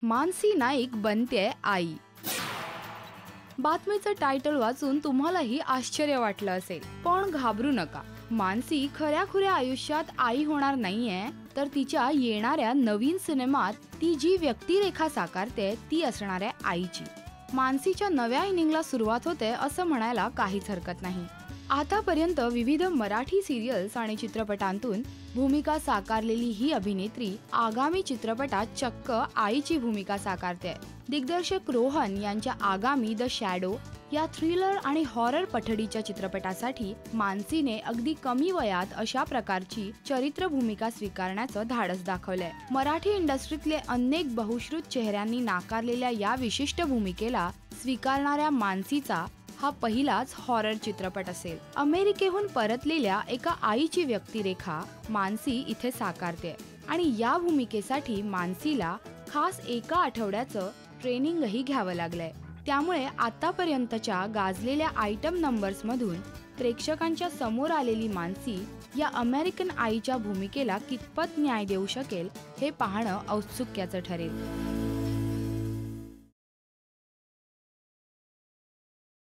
मानसी नाईक बनतेय आई। बातमीचं title वाचून तुम्हालाही आश्चर्य वाटलं असेल, पण घाबरू नका। मानसी खऱ्याखुऱ्या आयुष्यात आई होणार नाहीये, तर तिच्या येणाऱ्या नवीन सिनेमात ती जी व्यक्तिरेखा साकारते ती असणार आहे आईची। मानसीच्या नव्या इनिंगला सुरुवात होते असं म्हणायला काहीच हरकत नाही। आतापर्यंत विविध मराठी सिरियल्स आणि चित्रपटांतून भूमिका साकारलेली ही अभिनेत्री आगामी चित्रपटात चक्क आईची भूमिका साकारते। दिग्दर्शक रोहन यांच्या आगामी द शॅडो या थ्रिलर आणि हॉरर पठडीच्या चित्रपटासाठी मानसीने अगदी कमी वयात अशा प्रकारची चरित्र भूमिका स्वीकारण्याचं धाडस दाखवलंय। मराठी इंडस्ट्रीतले अनेक बहुश्रुत चेहऱ्यांनी नाकारलेल्या या विशिष्ट भूमिकेला स्वीकारणाऱ्या मानसीचा हा पहिलाच हॉरर चित्रपट असेल। अमेरिकेहून परतलेल्या एका आईची व्यक्तिरेखा मानसी इथे साकारते आणि या भूमिकेसाठी मानसीला खास एका आठवड्याचं ट्रेनिंगही घ्यावं लागलंय। त्यामुळे आतापर्यंतच्या गाजलेल्या आयटम नंबर्स मधून प्रेक्षकांच्या समोर आलेली मानसी या अमेरिकन आईच्या भूमिकेला कितपत न्याय देऊ शकेल हे पाहणं औत्सुक्याचं ठरेल।